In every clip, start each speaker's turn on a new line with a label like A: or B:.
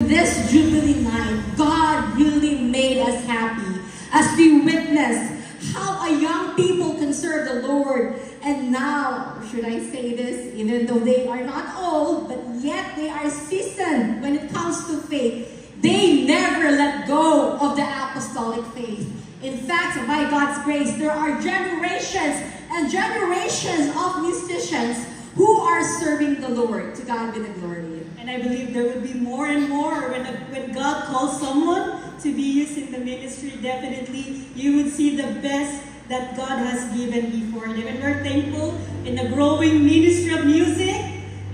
A: this Jubilee night, God really made us happy as we witnessed how a young people can serve the Lord. And now, should I say this, even though they are not old, but yet they are seasoned when it comes to faith, they never let go of the apostolic faith. In fact, by God's grace, there are generations and generations of musicians who are serving the Lord. To God be the glory.
B: And I believe there will be more and more when God calls someone to be used in the ministry. Definitely, you would see the best that God has given before them. And we're thankful in the growing ministry of music,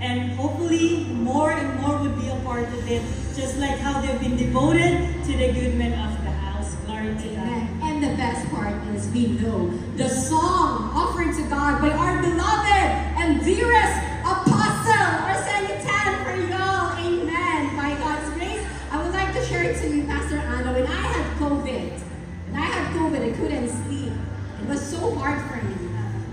B: and hopefully more and more would be a part of it, just like how they've been devoted to the good men of the house. Glory to God.
A: And the best part is we know the song offered to God by our beloved and dearest apostle, Arsenio Tan, for y'all. Amen. By God's grace, I would like to share it to you, Pastor Anna. When I had COVID, I couldn't sleep. It was so hard for me.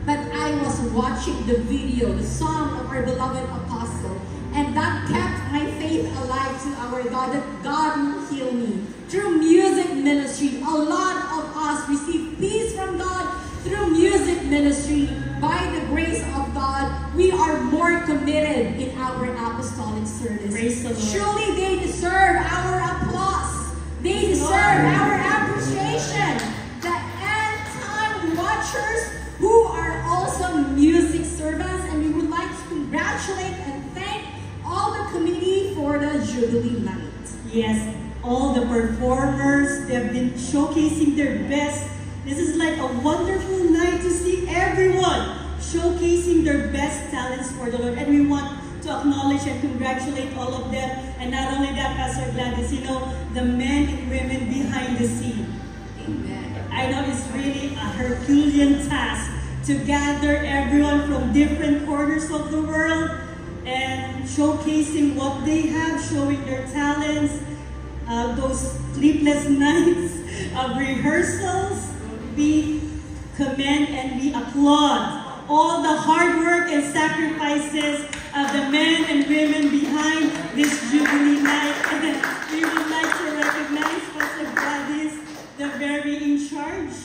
A: But I was watching the video, the song of our beloved apostle, and that kept my faith alive to our God, that God will heal me. Through music ministry, a lot of us receive peace from God through music ministry. By the grace of God, we are more committed in our apostolic service.
B: Praise the Lord.
A: Surely they deserve our applause. They deserve our appreciation. The end-time watchers who are also music servants, and we would like to congratulate and thank all the committee for the Jubilee night.
B: Yes, all the performers, they've been showcasing their best. This is like a wonderful night to see everyone showcasing their best talents for the Lord. And we want to acknowledge and congratulate all of them. And not only that, Pastor Gladys, you know, the men and women behind the scene.
A: Amen.
B: I know it's really a Herculean task to gather everyone from different corners of the world and showcasing what they have, showing their talents, those sleepless nights of rehearsals. We commend and we applaud all the hard work and sacrifices of the men and women behind this Jubilee night. And we would like to recognize Pastor Gladys, the very in charge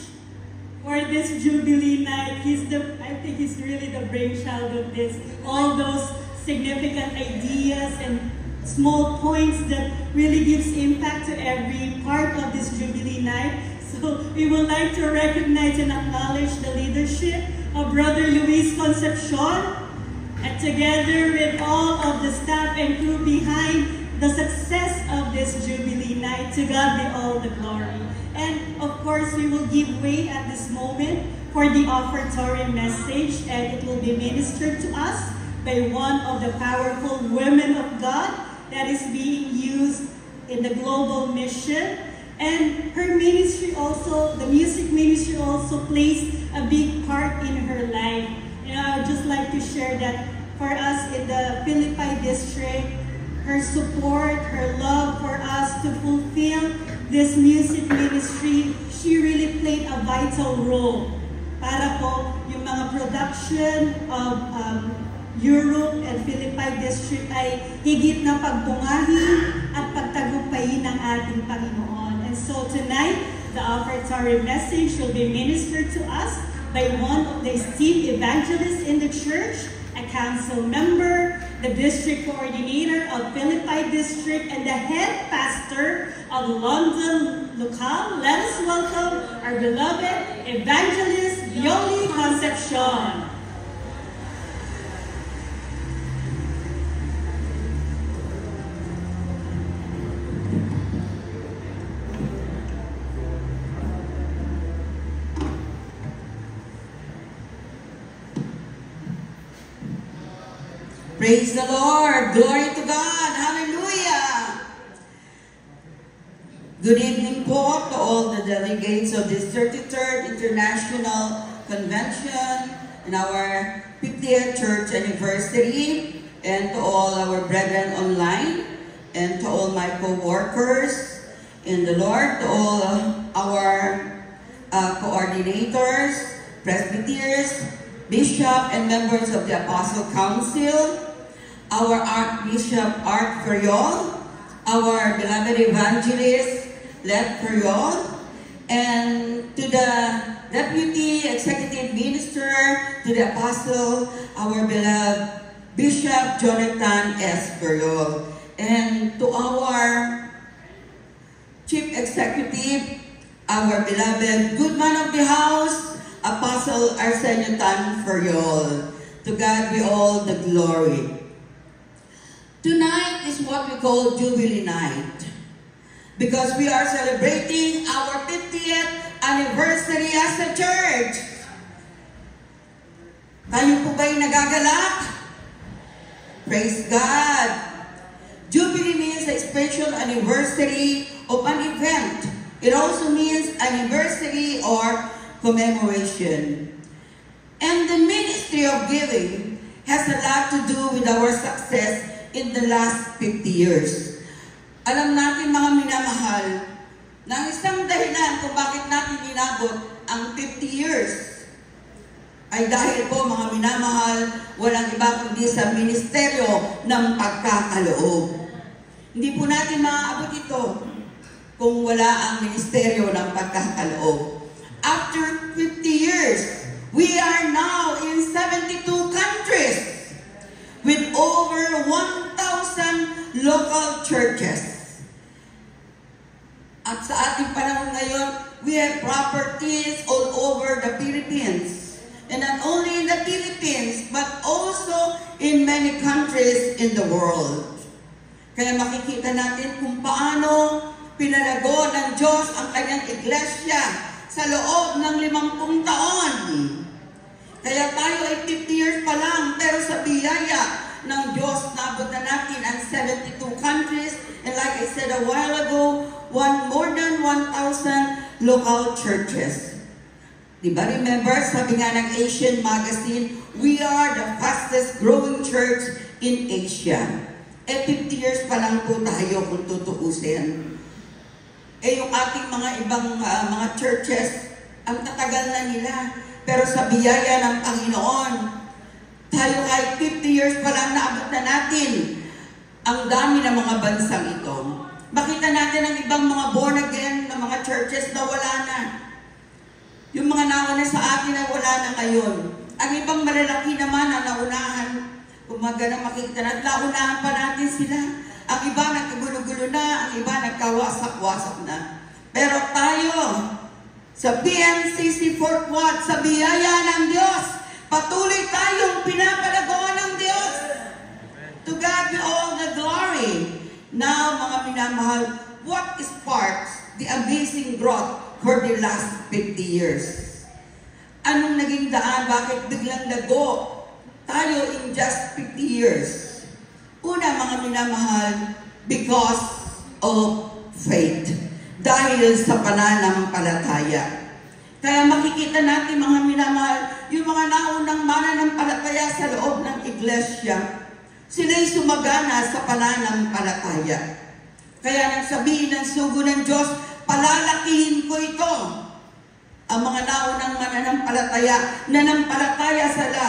B: for this Jubilee night. I think he's really the brainchild of this. All those significant ideas and small points that really gives impact to every part of this Jubilee night. So we would like to recognize and acknowledge the leadership of Brother Luis Concepcion, and together with all of the staff and crew behind the success of this Jubilee night. To God be all the glory. And of course, we will give way at this moment for the offertory message, and it will be ministered to us by one of the powerful women of God that is being used in the global mission. And her ministry also, the music ministry also plays a big part in her life. And I would just like to share that for us in the Philippi district, her support, her love for us to fulfill this music ministry, she really played a vital role para po yung mga production of Europe and Philippi district ay higit na pagbungahin at pagtagumpayin ng ating Panginoon. And so tonight, the offertory message will be ministered to us by one of the esteemed evangelists in the church, a council member, the district coordinator of Philippi district, and the head pastor of London Local. Let us welcome our beloved evangelist, Yoli Concepcion.
C: Praise the Lord. Glory to God. Hallelujah. Good evening po to all the delegates of this 33rd International Convention and our 50th Church Anniversary, and to all our brethren online, and to all my co-workers in the Lord, to all our coordinators, presbyters, bishop, and members of the Apostle Council, our Archbishop Art Ferriol, our beloved evangelist, Lev Periol, and to the Deputy Executive Minister, to the Apostle, our beloved Bishop Jonathan S. Periol, and to our Chief Executive, our beloved good man of the house, Apostle Arsenio Tan Periol. To God be all the glory. Tonight is what we call Jubilee Night, because we are celebrating our 50th anniversary as a church. Tayo po ba'y nagagalak? Praise God! Jubilee means a special anniversary of an event. It also means anniversary or commemoration. And the ministry of giving has a lot to do with our success in the last 50 years. Alam natin mga minamahal, na isang dahilan kung bakit natin inabot ang 50 years ay dahil po mga minamahal, walang iba kundi sa ministeryo ng pagkakaloob. Hindi po natin maaabot ito kung wala ang ministeryo ng pagkakaloob. After 50 years, we are now in 72 countries with over 1,000 local churches. At sa ating panahon ngayon, we have properties all over the Philippines. And not only in the Philippines, but also in many countries in the world. Kaya makikita natin kung paano pinalago ng Diyos ang kanyang iglesia sa loob ng 50 taon. Kaya tayo ay 50 years pa lang, pero sa biyaya ng Diyos, nabot na natin ang 72 countries. And like I said a while ago, more than 1,000 local churches. Diba, remember, sabi nga ng Asian Magazine, we are the fastest growing church in Asia. 50 years pa lang po tayo kung tutuusin. Yung ating mga ibang mga churches, ang tatagal na nila. Pero sa biyaya ng Panginoon, tayo kahit 50 years pa lang naabot na natin ang dami ng mga bansang ito. Makita natin ang ibang mga born again na mga churches na wala na. Yung mga nauna sa atin na wala na ngayon. Ang ibang malalaki naman na naunahan, umaga na makikita natin, naunahan pa natin sila. Ang iba nagkagulo-gulo na, ang iba nagkawasak-wasak na. Pero tayo, sa PNCC Fort Worth, sa biyaya ng Diyos, patuloy tayong pinapalagoan ng Diyos. To God be all the glory. Now, mga minamahal, what sparks the amazing growth for the last 50 years? Anong naging daan? Bakit biglang lago tayo in just 50 years? Una, mga minamahal, because of faith. Dahil sa pananampalataya. Kaya makikita natin, mga minamahal, yung mga naunang mananampalataya sa loob ng iglesia, sila'y sumagana sa pananampalataya. Kaya nagsabihin ng sugo ng Diyos, palalakihin ko ito. Ang mga naunang mananampalataya, nanampalataya sila,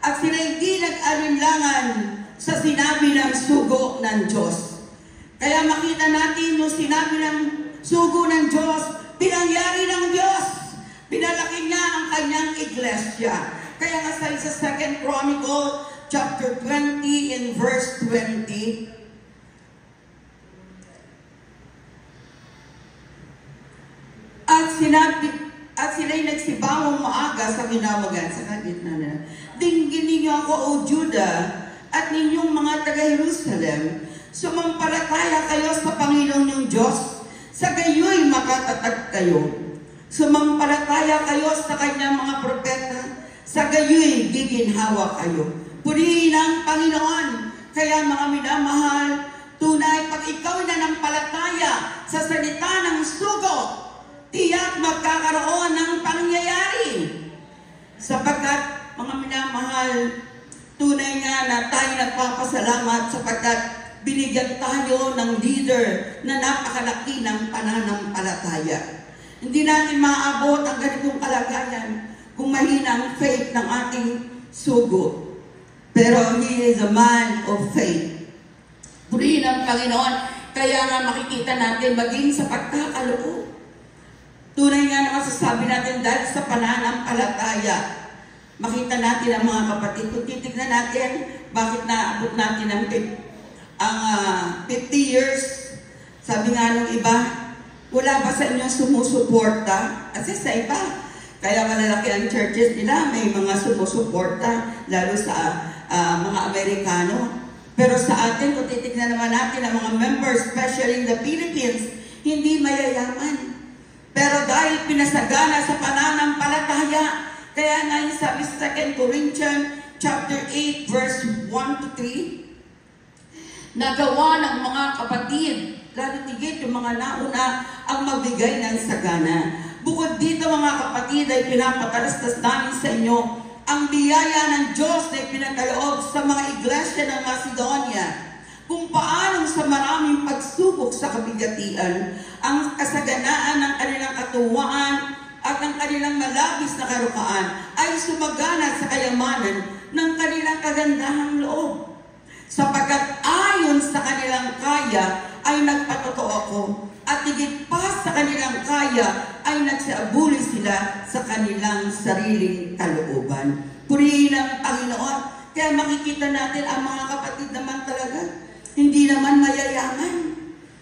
C: at sila'y di nag-alinlangan sa sinabi ng sugo ng Diyos. Kaya makita natin yung sinabi ng sugo ng Diyos, pinangyari ng Diyos. Pinalaki niya ang kanyang iglesia. Kaya nga sa 2 Chronicle, chapter 20 in verse 20, at sila'y nagsibawang maaga sa kinawagan sa gitna na, dinggin ninyo ako, O Judah, at ninyong mga taga-Jerusalem, sumampalataya kayo sa Panginoon yung Diyos, sa gayo'y makatatag kayo. Sumampalataya kayo sa kanyang mga propeta, sa gayo'y giginhawa kayo. Purihin ang Panginoon. Kaya mga minamahal, tunay pag ikaw nanampalataya sa salita ng sugo, tiyak magkakaroon ng pangyayari. Sapagkat, mga minamahal, tunay nga na tayo nagpapasalamat sapagkat binigyan tayo ng leader na napakalaki ng pananampalataya. Hindi natin maaabot ang ganitong kalagayan kung mahina ang faith ng ating sugo. Pero he is a man of faith. Purihin ang Panginoon. Kaya nga makikita natin maging sa pagkakaloob. Tunay nga na masasabi natin dahil sa pananampalataya. Makita natin ang mga kapatid. Kung titignan natin, bakit naabot natin ang 50 years? Sabi nga nung iba, wala ba sa inyong sumusuporta? Kasi sa iba, kaya malalaki ang churches nila, may mga sumusuporta, lalo sa mga Amerikano. Pero sa atin, kung titignan naman natin ang mga members, especially in the Philippines, hindi mayayaman. Pero dahil pinasagana sa pananampalataya, kaya nga yung sabi sa 2 Corinthians chapter 8, verse 1 to 3, nagawa ng mga kapatid, lalo tigit yung mga nauna ang magbigay ng sagana. Bukod dito mga kapatid ay pinapatalastas namin sa inyo ang biyaya ng Diyos na ipinagkaloob sa mga iglesia ng Macedonia, kung paanong sa maraming pagsubok sa kabigatian, ang kasaganaan ng kanilang katuwaan at ang kanilang malabis na karukaan ay sumagana sa kayamanan ng kanilang kagandahang loob. Sapagkat ayon sa kanilang kaya ay nagpatotoo ako, at higit pa sa kanilang kaya ay nagsaabuli sila sa kanilang sariling kalooban. Purihin ang Panginoon. Kaya makikita natin ang mga kapatid naman talaga, hindi naman mayayaman.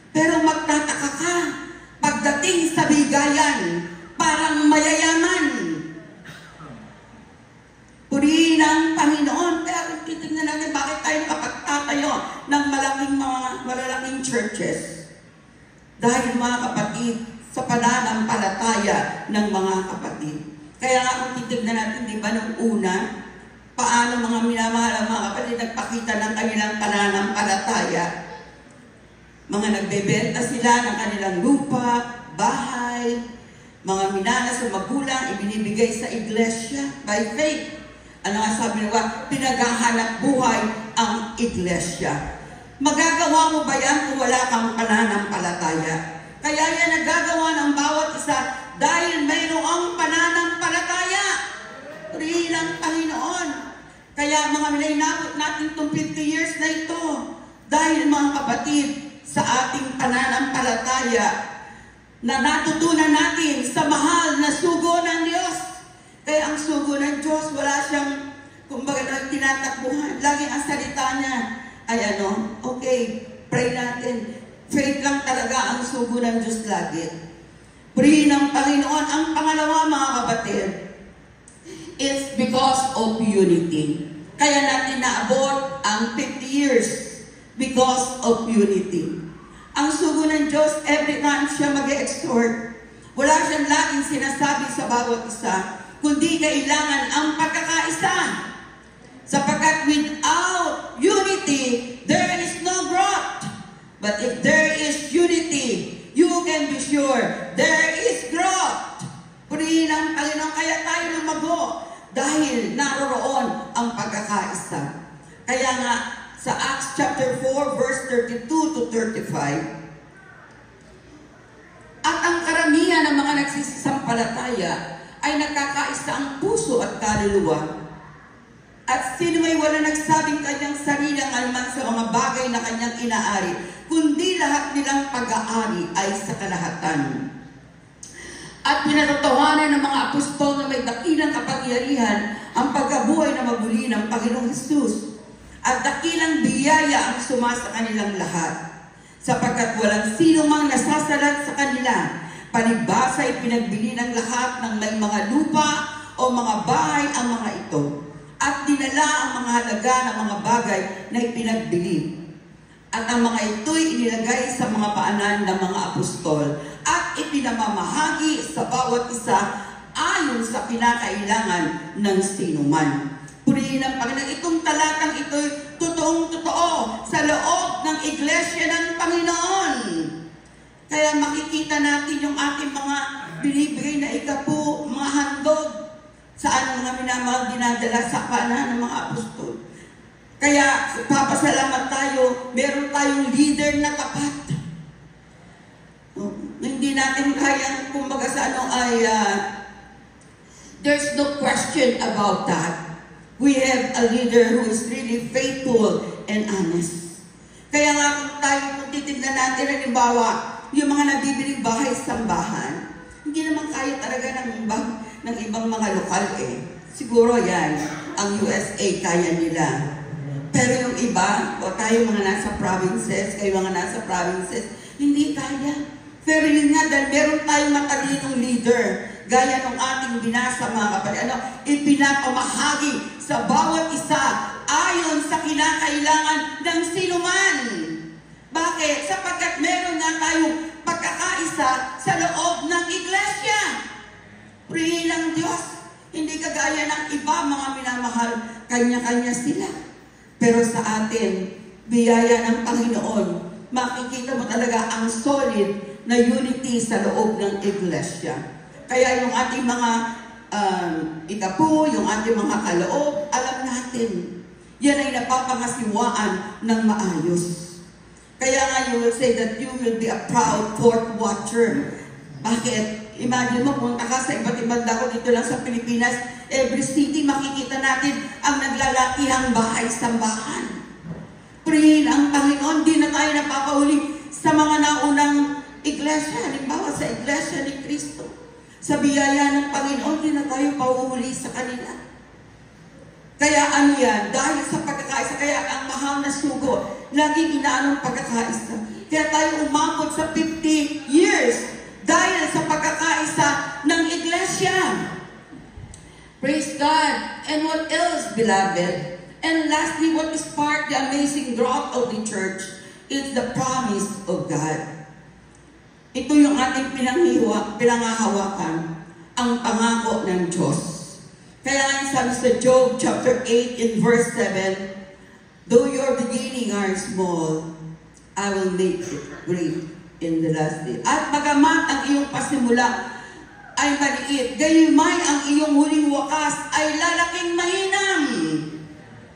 C: Pero magtataka ka, pagdating sa bigayan, parang mayayaman. Purihin ang Panginoon. Kaya kung titignan natin, bakit tayo nakapagtatayo ng malalaking churches? Dahil mga kapatid, sa pananampalataya ng mga kapatid. Kaya nga kung titignan natin, di ba, nung una, paano mga minamahal ang mga kapatid nagpakita ng kanilang pananampalataya. Mga nagbebenta sila ng kanilang lupa, bahay, mga minana sa magulang, ibinibigay sa iglesia by faith. Ano nga sabi nila? Pinaghahanap buhay ang iglesia. Magagawa mo ba yan kung wala kang pananampalataya? Kaya yan nagagawa ng bawat isa dahil mayroong pananampalataya. Purihin ang Panginoon. Kaya mga minabot natin itong 50 years na ito dahil mga kapatid sa ating pananampalataya na natutunan natin sa mahal na sugo ng Diyos. Kaya ang sugo ng Diyos, wala siyang, kumbaga, tinatakbuhan. Laging ang salita niya ay okay, pray natin. Faith lang talaga ang sugo ng Diyos lagi. Purihin ng Panginoon. Ang pangalawa, mga kapatid, it's because of unity. Kaya natin naabot ang 50 years because of unity. Ang sugo ng Diyos, every time siya mag-exhort, wala siyang laging sinasabi sa bawat isa, kundi kailangan ang pagkakaisa. Sapagkat without unity, there is no growth. But if there is unity, you can be sure there is growth. Purihin ang Panginoon, kaya tayo lumago dahil naroroon ang pagkakaisa. Kaya nga, sa Acts chapter 4, verse 32 to 35, at ang karamihan ng mga nagsisampalataya ay nagkakaisa ang puso at kaluluwa. At sino may wala nagsabing kanyang sarilang alman sa mga bagay na kanyang inaari, kundi lahat nilang pag-aari ay sa kalahatan. At pinatatawanan ng mga apostol na may dakilang kapangyarihan ang pagkabuhay na mabuli ng Panginoong Hesus. At dakilang biyaya ang sumasa kanilang lahat. Sapagkat walang sino mang nasasalat sa kanila, palibasa ay pinagbili ng lahat ng may mga lupa o mga bahay ang mga ito. At dinala ang mga halaga ng mga bagay na ipinagbili. At ang mga ito'y inilagay sa mga paanan ng mga apostol at ipinamamahagi sa bawat isa ayon sa kinakailangan ng sinuman. Purihin ang Panginoon. Itong talatang ito'y totoong-totoo sa loob ng iglesia ng Panginoon. Kaya makikita natin yung ating mga binibigay na ikapu, mga handog, saan mga minamahal dinadala sa paanan ng mga apostol. Kaya papasalamat tayo, meron tayong leader na tapat. Hindi natin kayang, kumbaga sa there's no question about that. We have a leader who is really faithful and honest. Kaya nga kung tayo titignan natin, halimbawa, yung mga nabibiling bahay sa sambahan, hindi naman kaya talaga ng ibang mga lokal eh. Siguro yan, ang USA kaya nila. Pero yung iba, o tayo mga nasa provinces, kayo mga nasa provinces, hindi kaya. Pero yun nga, dahil meron tayong matalinong leader, gaya ng ating binasa mga kapatid, ipinapamahagi sa bawat isa ayon sa kinakailangan ng sinuman. Bakit? Sapagkat meron nga tayong pagkakaisa sa loob ng iglesia. Purihin ng Diyos. Hindi kagaya ng iba, mga minamahal, kanya-kanya sila. Pero sa atin, biyaya ng Panginoon, makikita mo talaga ang solid na unity sa loob ng iglesia. Kaya yung ating mga itapo, yung ating mga kaloob, alam natin, yan ay napapangasiwaan ng maayos. Kaya nga you will say that you will be a proud court watcher. Bakit? Imagine mo, punta ka sa iba't ibang dako dito lang sa Pilipinas, every city makikita natin ang naglalakihang bahay-sambahan. Purihin ang Panginoon, di na tayo napapahuli sa mga naunang iglesia. Halimbawa sa iglesia ni Cristo. Sa biyaya ng Panginoon, di na tayo pauhuli sa kanila. Kaya ano yan? Dahil sa pagkakaisa, kaya ang mahal na sugo, laging inaanong pagkakaisa. Kaya tayo umabot sa 50 years dahil sa pagkakaisa ng iglesia. Praise God. And what else, beloved? And lastly, what is part the amazing growth of the church is the promise of God. Ito yung ating pinangahawakan, ang pangako ng Diyos. Kaya nga sabi sa Job chapter 8 in verse 7, though your beginning are small, I will make it great in the last day. At bagamat ang iyong pasimula ay maliit, gayumay ang iyong huling wakas ay lalaking mainam.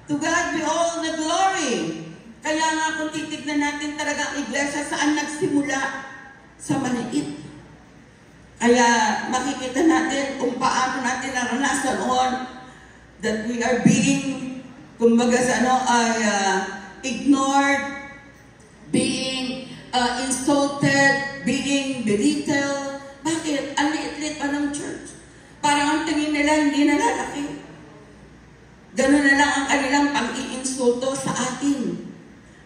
C: To God be all the glory. Kaya nga kung titignan natin talaga ang iglesia saan nagsimula, sa maliit. Kaya makikita natin kung paano natin naranasan noon that we are being, kumbaga sa ignored, being insulted, being belittled. Bakit? Ang liit-liit pa ng church. Parang ang tingin nila hindi na lalaki. Ganun na lang ang kanilang pang-iinsulto sa atin.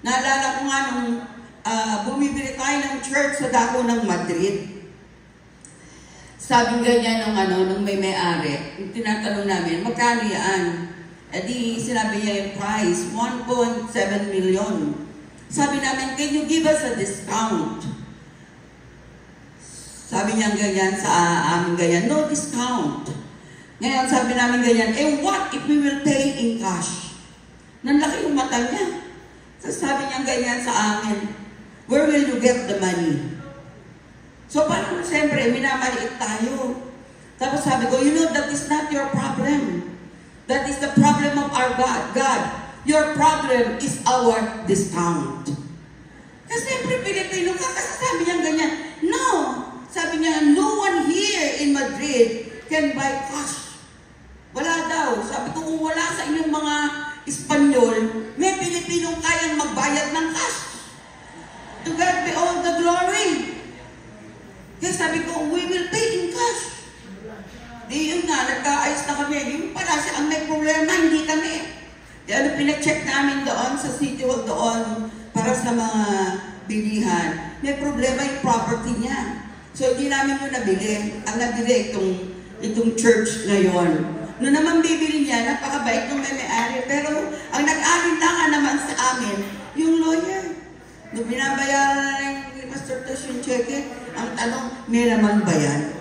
C: Naalala ko nga nung bumibili tayo ng church sa dako ng Madrid. Sabi ganyan nung may-ari, tinatanong namin, magkano yan? E di sinabi niya yung price, 1.7 million. Sabi namin, can you give us a discount? Sabi niya ganyan sa amin ganyan, no discount. Ngayon sabi namin ganyan, what if we will pay in cash? Nanlaki yung mata niya. So sabi niya ganyan sa amin, where will you get the money? So parang siyempre, minamaliit tayo. Tapos sabi ko, you know, that is not your problem. That is the problem of our God. God, your problem is our discount. Kasi siyempre, Pilipino ka, kasi sabi niya ganyan, no. Sabi niya, no one here in Madrid can buy cash. Wala daw. Sabi ko, kung wala sa inyong mga Espanyol, may Pilipinong kayang magbayad ng cash. To God be all the glory. Kaya sabi ko, we will pay in cash. Di yun nga, nagkaayos na kami. Yung pala siya, ang may problema, hindi kami. Di pinacheck namin doon sa City Hall doon para sa mga bilihan. May problema yung property niya. So, hindi namin yung nabili. Ang nabili itong church ngayon. Noon naman bibili niya, napakabait ng may-ari. Pero, ang nag-alinlangan naman sa amin, yung lawyer. Nung binabayaran na ng Pastor Tosh yung cheque, ang tanong, may naman ba yan?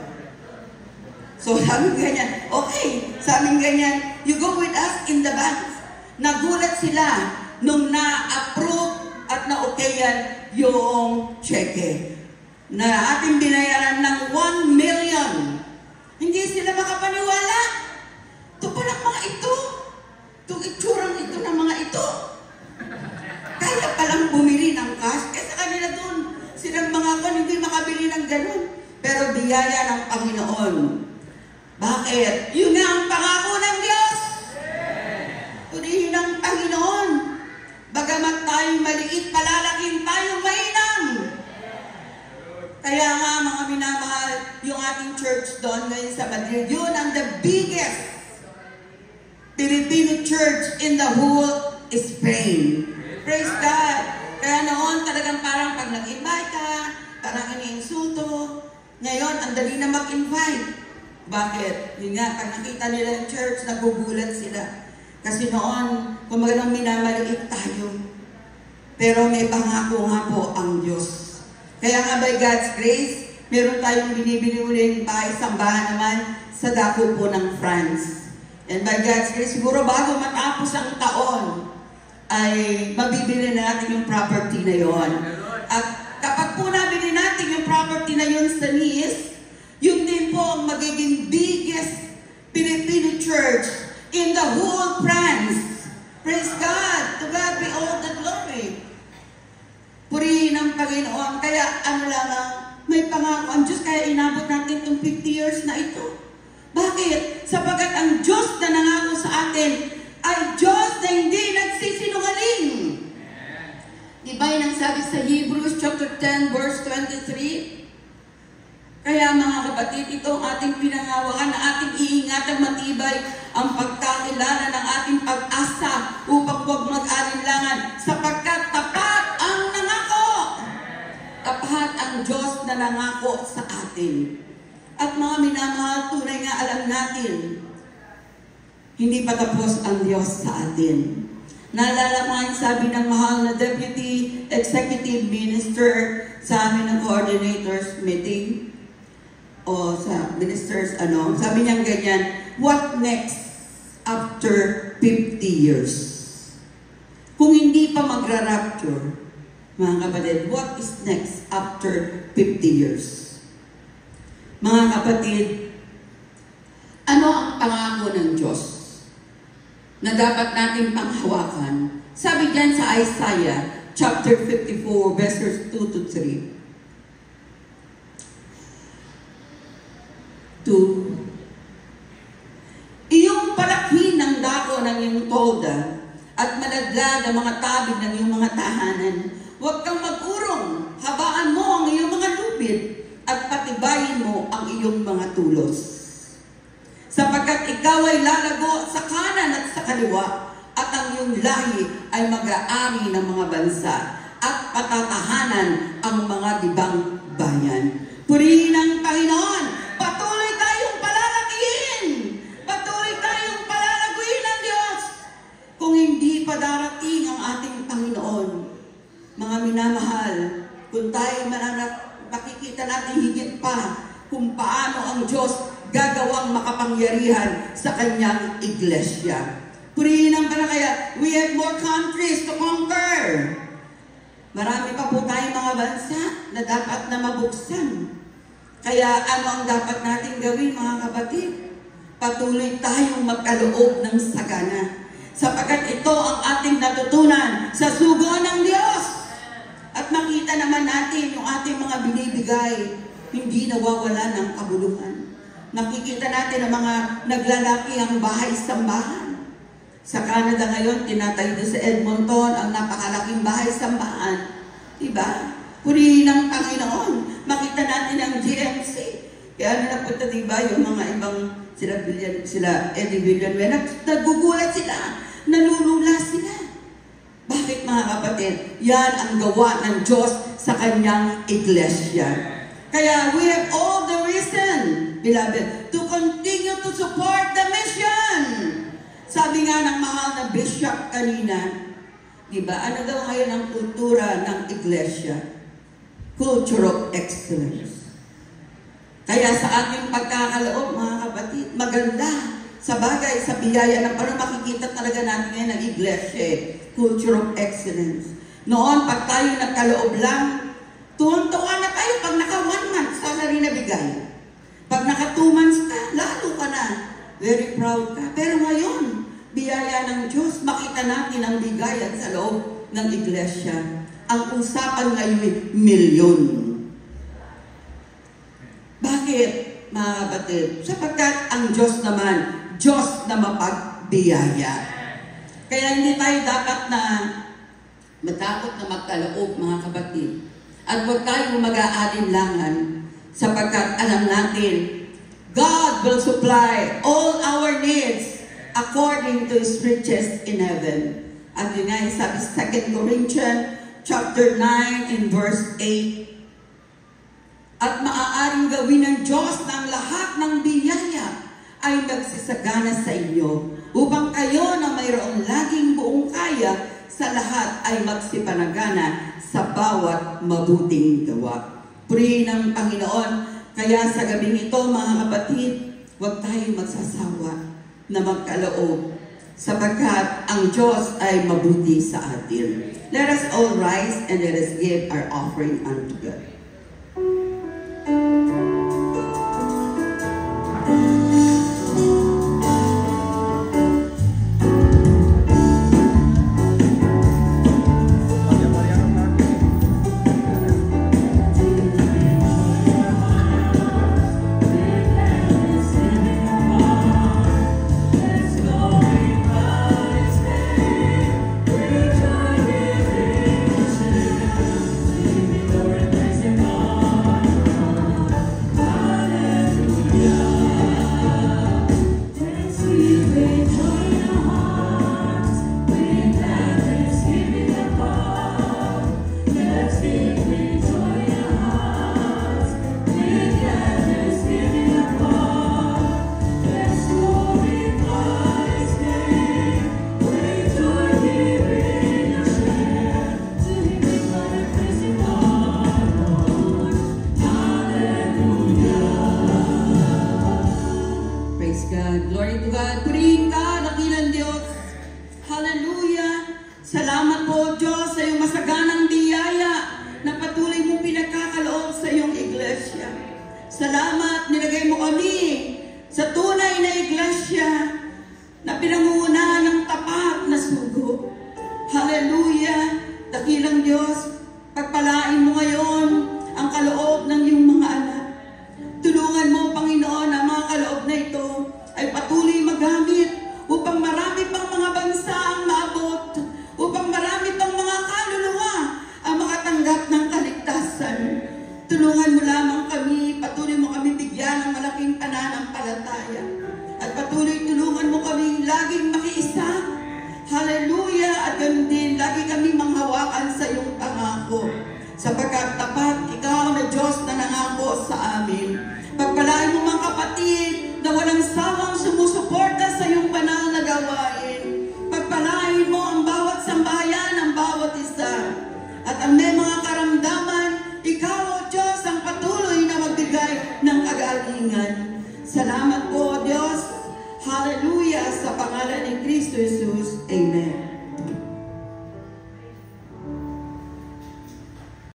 C: So, sabi ganyan, okay, sabi ganyan, you go with us in the bank. Nagulat sila nung na-approve at na-okayan yung cheque na ating binayaran ng 1 million. Hindi sila makapaniwala. Ito palang mga ito. Itong itsurang ito ng mga ito. Kaya palang bumili ng cash. Kasi sa kanila doon, silang mga hindi makabili ng ganun. Pero biyaya ng Panginoon. Bakit? Yun nga ang pangako ng Diyos. Purihin ng Panginoon. Bagamat tayong maliit, palalaking tayong mainam. Kaya nga mga minamahal, yung ating church doon ngayon sa Madrid, yun ang the biggest Filipino church in the whole Spain. Praise God! Kaya noon talagang parang pag nag-invite ka, parang iniinsulto. Ngayon, ang dali na mag-invite. Bakit? Yun nga, pag nakita nila yung church, nagugulat sila. Kasi noon, kumagang minamaliit tayo. Pero may pangako nga po ang Diyos. Kaya nga by God's grace, meron tayong binibili ulit bahay sambahan naman sa dako po ng France. And by God's grace, siguro bago matapos ang taon, ay mabibili na natin yung property na yon. At kapag po nabili natin yung property na yon sa Nice, yun din po ang magiging biggest Filipino church in the whole France. Praise God! To God be all the glory. Purihin ang Panginoon. Kaya ano lang, may pangako ang Diyos, kaya inabot natin itong 50 years na ito. Bakit? Sapagkat ang Diyos na nangako sa atin ay Diyos na hindi nagsisinungaling. Diba yun ang sabi sa Hebrews chapter 10 verse 23? Kaya mga kapatid, ito ang ating pinangawakan na ating iingatan matibay ang pagkakilala ng ating pag-asa upang huwag mag-alinlangan sapagkat tapat ang nangako. Tapat ang Diyos na nangako sa atin. At mga minamahal, tunay nga alam natin, hindi pa tapos ang Diyos sa atin. Naalala ko ang sabi ng mahal na Deputy Executive Minister sa amin ng coordinators meeting, o sa ministers, sabi niya ganyan, what next after 50 years? Kung hindi pa magra-rapture, mga kapatid, what is next after 50 years? Mga kapatid, ano ang pangako ng Diyos na dapat natin panghawakan? Sabi diyan sa Isaiah chapter 54 verses 2 to 3. 2. Iyong palakhin ng dako ng iyong tolda at maladlad ang mga tabig ng iyong mga tahanan. Huwag kang mag-urong, habaan mo ang iyong mga lupit at patibayin mo ang iyong mga tulos. Sapagkat ikaw ay lalago sa kanan at sa kaliwa at ang iyong lahi ay mag-aari ng mga bansa at patatahanan ang mga libang bayan. Purihin ang Panginoon! Patuloy tayong palalakihin! Patuloy tayong palalaguin ng Diyos! Kung hindi pa darating ang ating Panginoon, mga minamahal, kung tayo makikita natin higit pa kung paano ang Diyos gagawang makapangyarihan sa kanyang iglesia. Purihin ang Panginoon, we have more countries to conquer. Marami pa po tayong mga bansa na dapat na mabuksan. Kaya ano ang dapat natin gawin, mga kapatid? Patuloy tayong magkaloob ng sagana. Sapagkat ito ang ating natutunan sa sugo ng Diyos. At makita naman natin yung ating mga binibigay, hindi nawawala ng kabuluhan. Nakikita natin ang mga naglalaki ang bahay-sambahan. Sa Canada ngayon, tinatayo doon sa Edmonton ang napakalaking bahay-sambahan. Diba? Purihin ang Panginoon. Makita natin ang GMC. Kaya napunta, diba, yung mga ibang sila Eddie Villanueva, nagugulat sila, nalulula sila. Bakit, mga kapatid? Yan ang gawa ng Diyos sa kanyang iglesia. Kaya we have all the reason, beloved, to continue to support the mission. Sabi nga ng mahal na bishop kanina, diba, ano daw ngayon ang kultura ng iglesia? Culture of excellence. Kaya sa ating pagkakaloob, mga kapatid, maganda. Sa bagay, sa biyaya ng parang makikita talaga natin ngayon ang iglesia, culture of excellence. Noon, pag tayo nagkaloob lang, tuwan-tuwa na tayo pag naka 1 month salary na bigay. Pag naka 2 months ka, lalo ka na. Very proud ka. Pero ngayon, biyaya ng Diyos, makita natin ang bigayan sa loob ng iglesia. Ang usapan ngayon, milyon. Bakit, mga kapatid? Sapagkat ang Diyos naman, Diyos na mapagbiyaya. Kaya hindi tayo dapat na matakot na magkaloob, mga kapatid. At huwag tayong mag-aalinlangan sapagkat alam natin, God will supply all our needs according to His riches in heaven. At yun nga yung sabi sa 2 Corinthians chapter 9 in verse 8. At maaaring gawin ng Diyos ng lahat ng biyaya ay nagsisagana sa inyo upang kayo na mayroong laging buong kaya sa lahat ay magsipanagana sa bawat mabuting gawa. Purihin ng Panginoon. Kaya sa gabing ito, mga kapatid, huwag tayong magsasawa na magkaloob sapagkat ang Diyos ay mabuti sa atin. Let us all rise and let us give our offering unto God. Glory to God. Purihin ka, dakilang Diyos. Hallelujah. Salamat po, Diyos, sa iyong masaganang biyaya na patuloy mong pinagkakaloob sa iyong iglesia. Salamat, nilagay mo kami sa tunay na iglesia na pinangungunahan ng tapat na sugo. Hallelujah. Dakilang Diyos, pagpalain mo ngayon ang kaloob ng iyong mga anak. Tulungan mo, Panginoon, ang mga kaloob na ito ay patuloy magamit upang marami pang mga bansa ang maabot, upang marami pang mga kaluluwa ang makatanggap ng kaligtasan. Tulungan mo lamang kami, patuloy mo kami bigyan ng malaking pananampalataya. At patuloy tulungan mo kami laging makiisa. Hallelujah! At ganun din, lagi kami manghawakan sa iyong pangako. Sapagkat tapat, ikaw na Diyos na nangako sa amin. Pagpalain mo mga kapatid na walang sawang sumusuporta sa iyong banal na gawain. Pagpalain mo ang bawat sambahayan, ang bawat isa. At ang may mga karamdaman, ikaw, O Diyos, ang patuloy na magbigay ng kagalingan. Salamat po, O Diyos. Hallelujah, sa pangalan ni Kristo Jesus. Amen.